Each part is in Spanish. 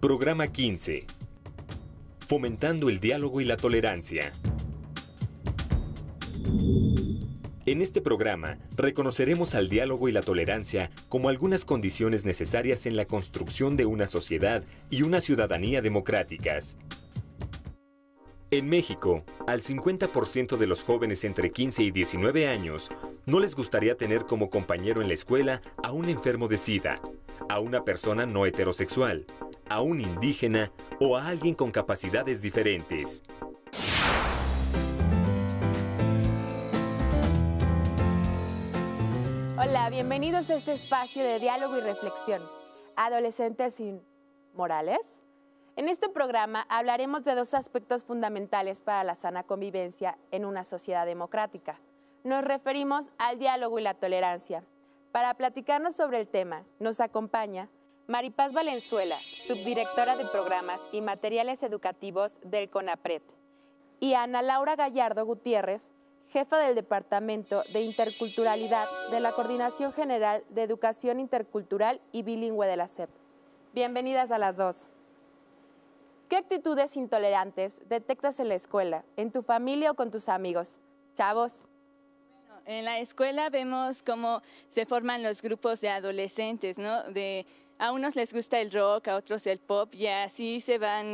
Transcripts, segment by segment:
Programa 15. Fomentando el diálogo y la tolerancia. En este programa, reconoceremos al diálogo y la tolerancia como algunas condiciones necesarias en la construcción de una sociedad y una ciudadanía democráticas. En México, al 50% de los jóvenes entre 15 y 19 años no les gustaría tener como compañero en la escuela a un enfermo de SIDA, a una persona no heterosexual, a un indígena o a alguien con capacidades diferentes. Hola, bienvenidos a este espacio de diálogo y reflexión. Adolescentes sin morales. En este programa hablaremos de dos aspectos fundamentales para la sana convivencia en una sociedad democrática. Nos referimos al diálogo y la tolerancia. Para platicarnos sobre el tema, nos acompaña Maripaz Valenzuela, subdirectora de Programas y Materiales Educativos del CONAPRED, y Ana Laura Gallardo Gutiérrez, jefa del Departamento de Interculturalidad de la Coordinación General de Educación Intercultural y Bilingüe de la SEP. Bienvenidas a las dos. ¿Qué actitudes intolerantes detectas en la escuela, en tu familia o con tus amigos? Chavos. Bueno, en la escuela vemos cómo se forman los grupos de adolescentes, ¿no? A unos les gusta el rock, a otros el pop, y así se van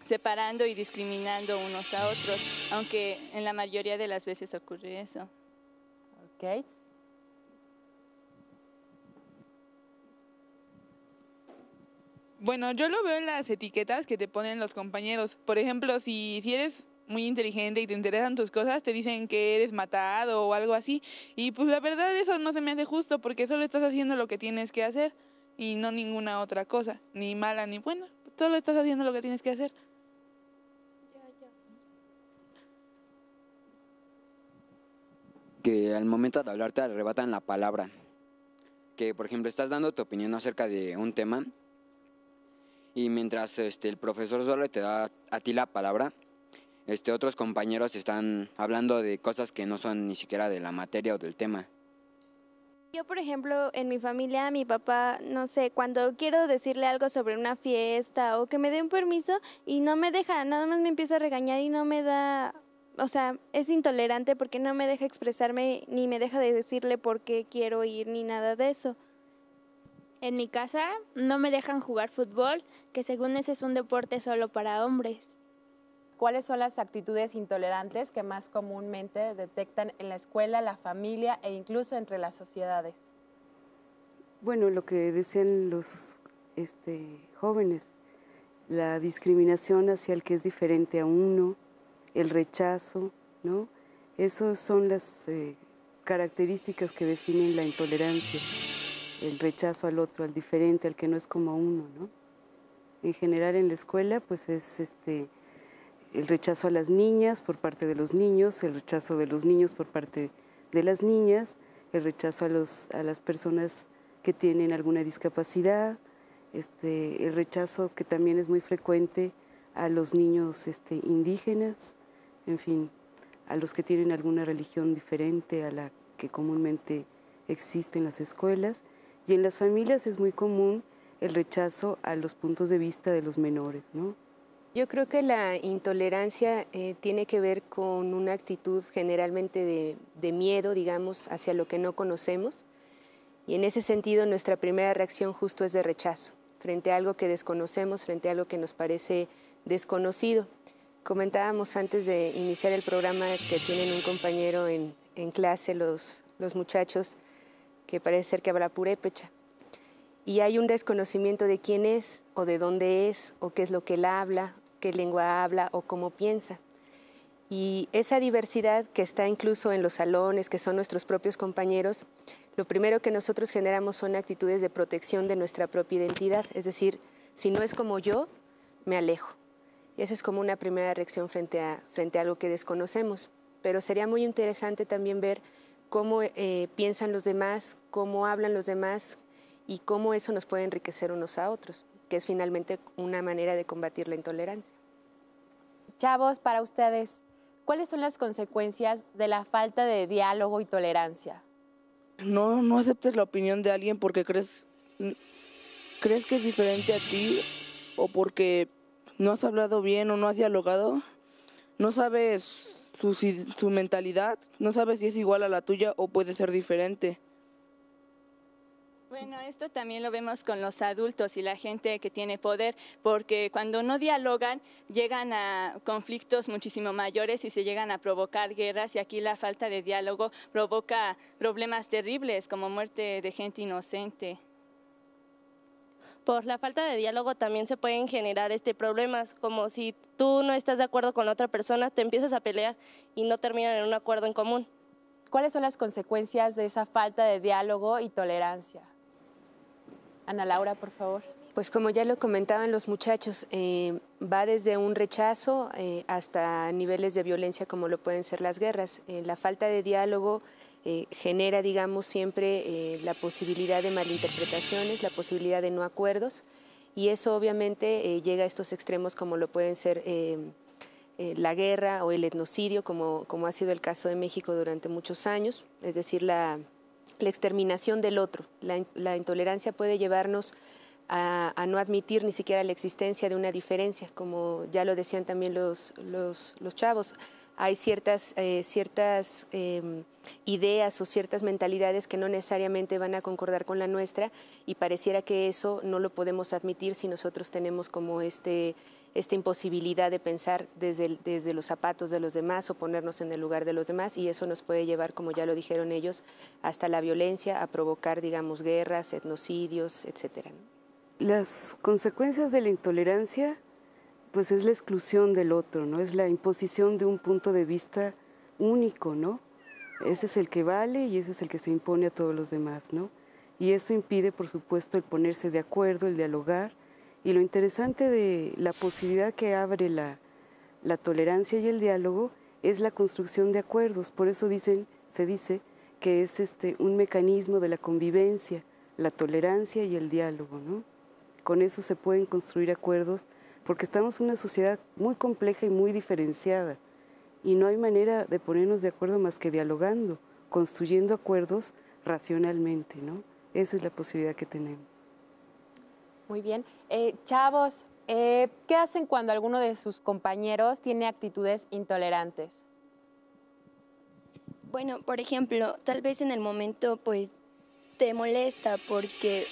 separando y discriminando unos a otros, aunque en la mayoría de las veces ocurre eso. Ok. Bueno, yo lo veo en las etiquetas que te ponen los compañeros. Por ejemplo, si eres muy inteligente y te interesan tus cosas, te dicen que eres matado o algo así. Y pues la verdad eso no se me hace justo porque solo estás haciendo lo que tienes que hacer y no ninguna otra cosa, ni mala ni buena. Solo estás haciendo lo que tienes que hacer. Que al momento de hablar te arrebatan la palabra. Que, por ejemplo, estás dando tu opinión acerca de un tema y mientras el profesor solo te da a ti la palabra, otros compañeros están hablando de cosas que no son ni siquiera de la materia o del tema. Yo, por ejemplo, en mi familia, mi papá, no sé, cuando quiero decirle algo sobre una fiesta o que me dé un permiso y no me deja, nada más me empieza a regañar y no me da, o sea, es intolerante porque no me deja expresarme ni me deja de decirle por qué quiero ir ni nada de eso. En mi casa no me dejan jugar fútbol, que según ese es un deporte solo para hombres. ¿Cuáles son las actitudes intolerantes que más comúnmente detectan en la escuela, la familia e incluso entre las sociedades? Bueno, lo que decían los jóvenes, la discriminación hacia el que es diferente a uno, el rechazo, ¿no? Esas son las características que definen la intolerancia, el rechazo al otro, al diferente, al que no es como uno, ¿no? En general en la escuela pues es el rechazo a las niñas por parte de los niños, el rechazo de los niños por parte de las niñas, el rechazo a las personas que tienen alguna discapacidad, el rechazo que también es muy frecuente a los niños indígenas, en fin, a los que tienen alguna religión diferente a la que comúnmente existe en las escuelas, y en las familias es muy común el rechazo a los puntos de vista de los menores, ¿no? Yo creo que la intolerancia tiene que ver con una actitud generalmente de miedo, digamos, hacia lo que no conocemos, y en ese sentido nuestra primera reacción justo es de rechazo, frente a algo que desconocemos, frente a algo que nos parece desconocido. Comentábamos antes de iniciar el programa que tienen un compañero en clase, los muchachos, que parece ser que habla purépecha. Y hay un desconocimiento de quién es, o de dónde es, o qué es lo que él habla, qué lengua habla, o cómo piensa. Y esa diversidad que está incluso en los salones, que son nuestros propios compañeros, lo primero que nosotros generamos son actitudes de protección de nuestra propia identidad. Es decir, si no es como yo, me alejo. Y esa es como una primera reacción frente a algo que desconocemos. Pero sería muy interesante también ver cómo piensan los demás, cómo hablan los demás y cómo eso nos puede enriquecer unos a otros, que es finalmente una manera de combatir la intolerancia. Chavos, para ustedes, ¿cuáles son las consecuencias de la falta de diálogo y tolerancia? No aceptes la opinión de alguien porque crees que es diferente a ti o porque no has hablado bien o no has dialogado, no sabes su mentalidad, no sabes si es igual a la tuya o puede ser diferente. Bueno, esto también lo vemos con los adultos y la gente que tiene poder, porque cuando no dialogan llegan a conflictos muchísimo mayores y se llegan a provocar guerras, y aquí la falta de diálogo provoca problemas terribles como muerte de gente inocente. Por la falta de diálogo también se pueden generar problemas, como si tú no estás de acuerdo con la otra persona, te empiezas a pelear y no terminan en un acuerdo en común. ¿Cuáles son las consecuencias de esa falta de diálogo y tolerancia? Ana Laura, por favor. Pues como ya lo comentaban los muchachos, va desde un rechazo hasta niveles de violencia como lo pueden ser las guerras. La falta de diálogo genera, digamos, siempre la posibilidad de malinterpretaciones, la posibilidad de no acuerdos, y eso obviamente llega a estos extremos como lo pueden ser la guerra o el etnocidio, como ha sido el caso de México durante muchos años, es decir, la exterminación del otro. La intolerancia puede llevarnos a no admitir ni siquiera la existencia de una diferencia, como ya lo decían también los chavos. Hay ciertas ideas o ciertas mentalidades que no necesariamente van a concordar con la nuestra, y pareciera que eso no lo podemos admitir si nosotros tenemos como esta imposibilidad de pensar desde los zapatos de los demás o ponernos en el lugar de los demás, y eso nos puede llevar, como ya lo dijeron ellos, hasta la violencia, a provocar, digamos, guerras, etnocidios, etcétera, ¿no? Las consecuencias de la intolerancia, pues es la exclusión del otro, ¿no? Es la imposición de un punto de vista único, ¿no? Ese es el que vale y ese es el que se impone a todos los demás, ¿no? Y eso impide, por supuesto, el ponerse de acuerdo, el dialogar. Y lo interesante de la posibilidad que abre la tolerancia y el diálogo es la construcción de acuerdos. Por eso se dice que es un mecanismo de la convivencia, la tolerancia y el diálogo, ¿no? Con eso se pueden construir acuerdos, porque estamos en una sociedad muy compleja y muy diferenciada, y no hay manera de ponernos de acuerdo más que dialogando, construyendo acuerdos racionalmente, ¿no? Esa es la posibilidad que tenemos. Muy bien. Chavos, ¿qué hacen cuando alguno de sus compañeros tiene actitudes intolerantes? Bueno, por ejemplo, tal vez en el momento pues te molesta porque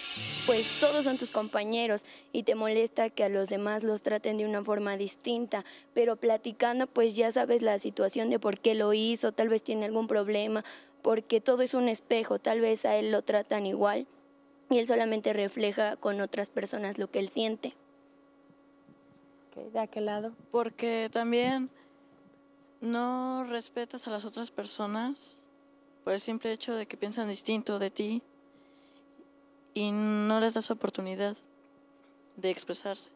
pues todos son tus compañeros y te molesta que a los demás los traten de una forma distinta, pero platicando pues ya sabes la situación de por qué lo hizo, tal vez tiene algún problema, porque todo es un espejo, tal vez a él lo tratan igual y él solamente refleja con otras personas lo que él siente. Okay, ¿de aquel lado? Porque también no respetas a las otras personas por el simple hecho de que piensan distinto de ti y no les das oportunidad de expresarse.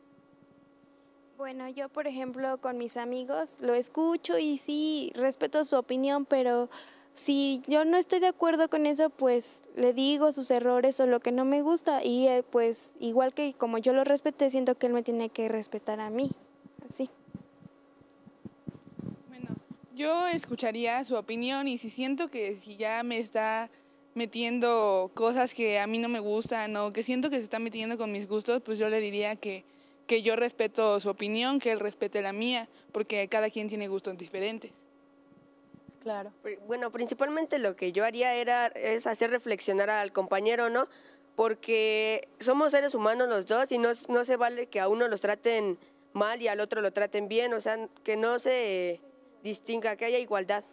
Bueno, yo por ejemplo con mis amigos lo escucho y sí, respeto su opinión, pero si yo no estoy de acuerdo con eso, pues le digo sus errores o lo que no me gusta, y pues igual que como yo lo respeté, siento que él me tiene que respetar a mí, así. Bueno, yo escucharía su opinión, y si siento que si ya me está metiendo cosas que a mí no me gustan o que siento que se está metiendo con mis gustos, pues yo le diría que yo respeto su opinión, que él respete la mía, porque cada quien tiene gustos diferentes. Claro. Bueno, principalmente lo que yo haría es hacer reflexionar al compañero, ¿no? Porque somos seres humanos los dos y no se vale que a uno los traten mal y al otro lo traten bien, o sea, que no se distinga, que haya igualdad.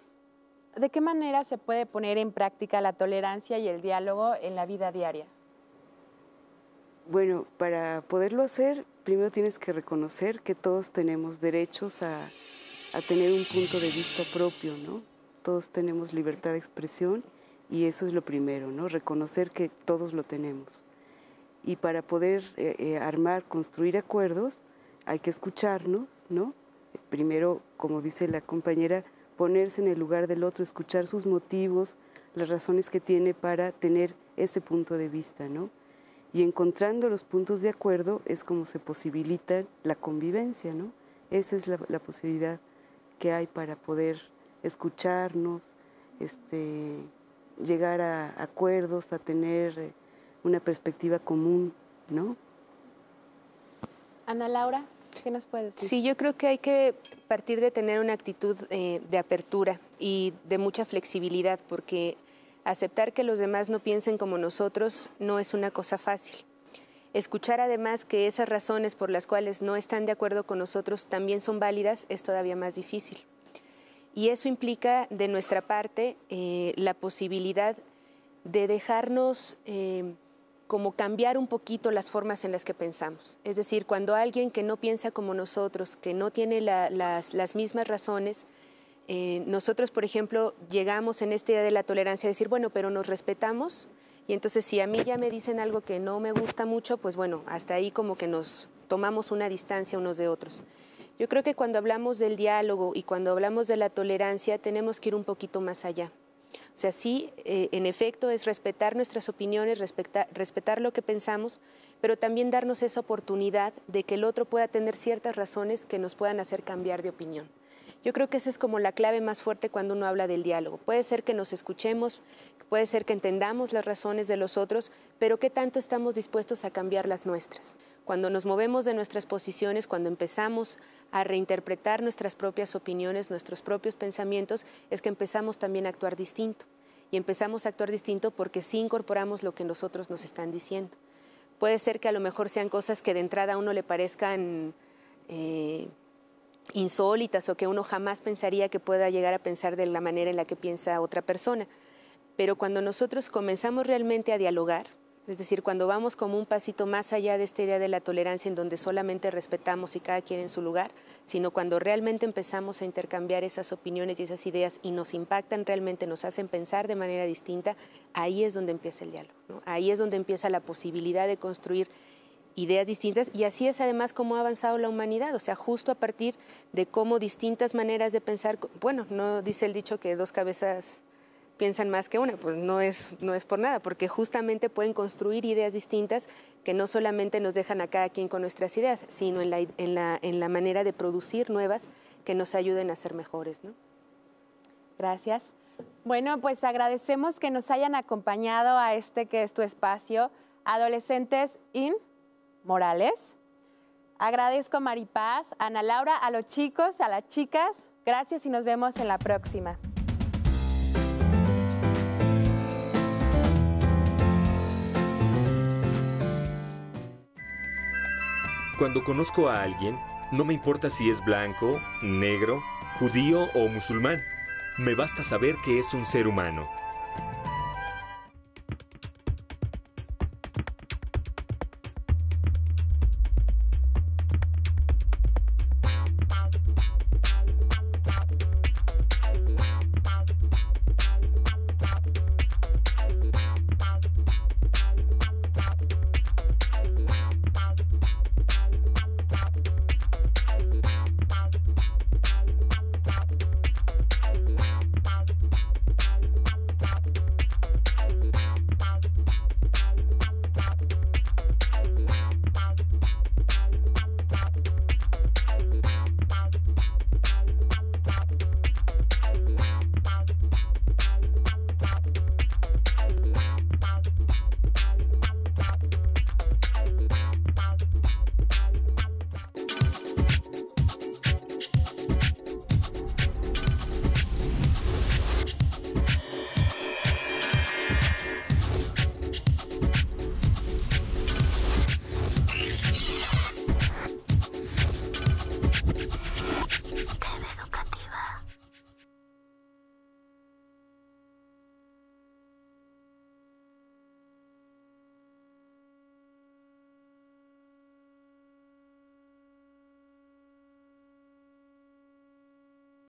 ¿De qué manera se puede poner en práctica la tolerancia y el diálogo en la vida diaria? Bueno, para poderlo hacer, primero tienes que reconocer que todos tenemos derechos a tener un punto de vista propio, ¿no? Todos tenemos libertad de expresión y eso es lo primero, ¿no? Reconocer que todos lo tenemos. Y para poder construir acuerdos, hay que escucharnos, ¿no? Primero, como dice la compañera, ponerse en el lugar del otro, escuchar sus motivos, las razones que tiene para tener ese punto de vista, ¿no? Y encontrando los puntos de acuerdo es como se posibilita la convivencia, ¿no? Esa es la posibilidad que hay para poder escucharnos, llegar a acuerdos, a tener una perspectiva común, ¿no? Ana Laura, ¿qué nos puedes decir? Sí, yo creo que hay que partir de tener una actitud de apertura y de mucha flexibilidad, porque aceptar que los demás no piensen como nosotros no es una cosa fácil. Escuchar además que esas razones por las cuales no están de acuerdo con nosotros también son válidas es todavía más difícil. Y eso implica de nuestra parte la posibilidad de dejarnos como cambiar un poquito las formas en las que pensamos. Es decir, cuando alguien que no piensa como nosotros, que no tiene las mismas razones, nosotros, por ejemplo, llegamos en este Día de la Tolerancia a decir, bueno, pero nos respetamos, y entonces si a mí ya me dicen algo que no me gusta mucho, pues bueno, hasta ahí como que nos tomamos una distancia unos de otros. Yo creo que cuando hablamos del diálogo y cuando hablamos de la tolerancia, tenemos que ir un poquito más allá. O sea, sí, en efecto, es respetar nuestras opiniones, respetar lo que pensamos, pero también darnos esa oportunidad de que el otro pueda tener ciertas razones que nos puedan hacer cambiar de opinión. Yo creo que esa es como la clave más fuerte cuando uno habla del diálogo. Puede ser que nos escuchemos, puede ser que entendamos las razones de los otros, pero ¿qué tanto estamos dispuestos a cambiar las nuestras? Cuando nos movemos de nuestras posiciones, cuando empezamos a reinterpretar nuestras propias opiniones, nuestros propios pensamientos, es que empezamos también a actuar distinto. Y empezamos a actuar distinto porque sí incorporamos lo que los otros nos están diciendo. Puede ser que a lo mejor sean cosas que de entrada a uno le parezcan insólitas o que uno jamás pensaría que pueda llegar a pensar de la manera en la que piensa otra persona. Pero cuando nosotros comenzamos realmente a dialogar, es decir, cuando vamos como un pasito más allá de esta idea de la tolerancia en donde solamente respetamos y cada quien en su lugar, sino cuando realmente empezamos a intercambiar esas opiniones y esas ideas y nos impactan realmente, nos hacen pensar de manera distinta, ahí es donde empieza el diálogo, ¿no? Ahí es donde empieza la posibilidad de construir ideas distintas, y así es además como ha avanzado la humanidad, o sea, justo a partir de cómo distintas maneras de pensar, bueno, no dice el dicho que dos cabezas piensan más que una, pues no es por nada, porque justamente pueden construir ideas distintas que no solamente nos dejan a cada quien con nuestras ideas, sino en la manera de producir nuevas que nos ayuden a ser mejores, ¿no? Gracias. Bueno, pues agradecemos que nos hayan acompañado a este que es tu espacio, Adolescentes Morales. Agradezco a Maripaz, a Ana Laura, a los chicos, a las chicas. Gracias y nos vemos en la próxima. Cuando conozco a alguien, no me importa si es blanco, negro, judío o musulmán. Me basta saber que es un ser humano